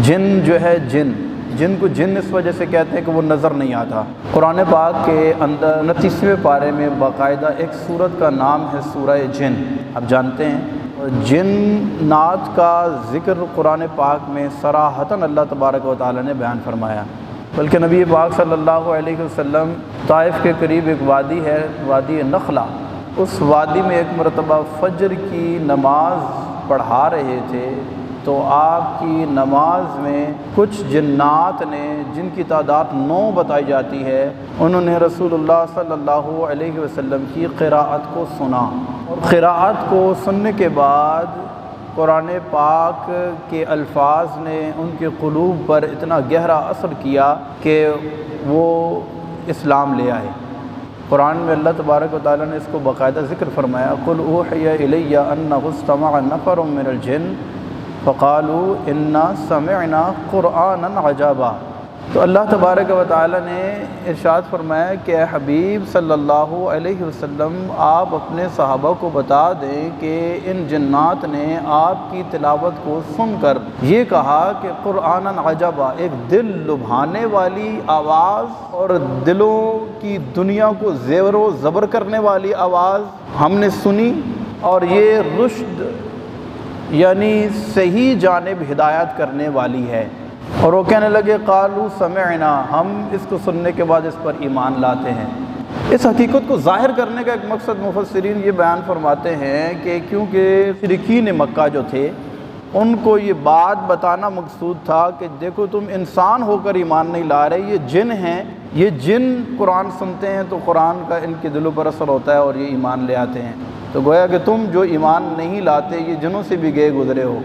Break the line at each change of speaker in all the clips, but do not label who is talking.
جن جو ہے جن کو جن اس وجہ سے کہتے ہیں کہ وہ نظر نہیں آتا۔ قرآن پاک کے اندر 29ویں پارے میں باقاعدہ ایک سورت کا نام ہے سورہ جن، آپ جانتے ہیں۔ جنات کا ذکر قرآن پاک میں صراحتاً اللہ تبارک و تعالی نے بیان فرمایا، بلکہ نبی پاک صلی اللہ علیہ وسلم طائف کے قریب ایک وادی ہے، وادی نخلہ، اس وادی میں ایک مرتبہ فجر کی نماز پڑھا رہے تھے تو آپ کی نماز میں کچھ جنات نے، جن کی تعداد 9 بتائی جاتی ہے، انہوں نے رسول اللہ صلی اللہ علیہ وسلم کی قراءت کو سنا، اور قراءت کو سننے کے بعد قرآن پاک کے الفاظ نے ان کے قلوب پر اتنا گہرا اثر کیا کہ وہ اسلام لے آئے۔ قرآن میں اللہ تبارک و تعالیٰ نے اس کو باقاعدہ ذکر فرمایا، قُلْ أُوحِيَ إِلَيَّ أَنَّهُ اسْتَمَعَ نَفَرٌ مِّنَ الْجِنِّ فَقَالُوا إِنَّا سَمِعْنَا قُرْآنًا عَجَبًا۔ تو اللہ تبارک و تعالیٰ نے ارشاد فرمایا کہ اے حبیب صلی اللہ علیہ وسلم، آپ اپنے صحابہ کو بتا دیں کہ ان جنات نے آپ کی تلاوت کو سن کر یہ کہا کہ قرآنًا عجبا، ایک دل لبھانے والی آواز اور دلوں کی دنیا کو زیر و زبر کرنے والی آواز ہم نے سنی، اور یہ رشد یعنی صحیح جانب ہدایت کرنے والی ہے۔ اور وہ کہنے لگے قالوا سمعنا، ہم اس کو سننے کے بعد اس پر ایمان لاتے ہیں۔ اس حقیقت کو ظاہر کرنے کا ایک مقصد مفسرین یہ بیان فرماتے ہیں کہ کیونکہ مشرکین مکہ جو تھے، ان کو یہ بات بتانا مقصود تھا کہ دیکھو تم انسان ہو کر ایمان نہیں لا رہے، یہ جن ہیں، یہ جن قرآن سنتے ہیں تو قرآن کا ان کے دلوں پر اثر ہوتا ہے اور یہ ایمان لے آتے ہیں، تو گویا کہ تم جو ایمان نہیں لاتے یہ جنوں سے بھی گئے گزرے ہو۔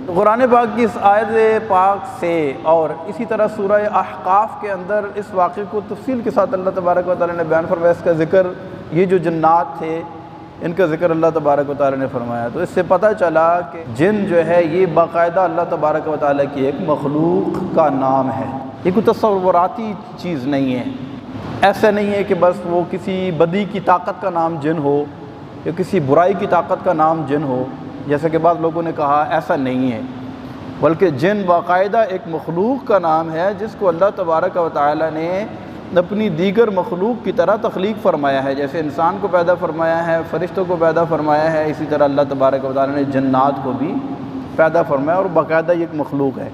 تو قرآن پاک کی اس آیت پاک سے اور اسی طرح سورہ احقاف کے اندر اس واقعے کو تفصیل کے ساتھ اللہ تبارک و تعالی نے بیان فرمایا، اس کا ذکر، یہ جو جنات تھے ان کا ذکر اللہ تبارک و تعالی نے فرمایا۔ تو اس سے پتہ چلا کہ جن جو ہے یہ باقاعدہ اللہ تبارک و تعالی کی ایک مخلوق کا نام ہے، یہ کوئی تصوراتی چیز نہیں ہے۔ ایسا نہیں ہے کہ بس وہ کسی بدی کی طاقت کا نام جن ہو یا کسی برائی کی طاقت کا نام جن ہو، جیسا کہ بعض لوگوں نے کہا، ایسا نہیں ہے، بلکہ جن باقاعدہ ایک مخلوق کا نام ہے جس کو اللہ تبارک و تعالی نے اپنی دیگر مخلوق کی طرح تخلیق فرمایا ہے، جیسے انسان کو پیدا فرمایا ہے، فرشتوں کو پیدا فرمایا ہے، اسی طرح اللہ تبارک و تعالی نے جنات کو بھی پیدا فرمایا، اور باقاعدہ یہ ایک مخلوق ہے۔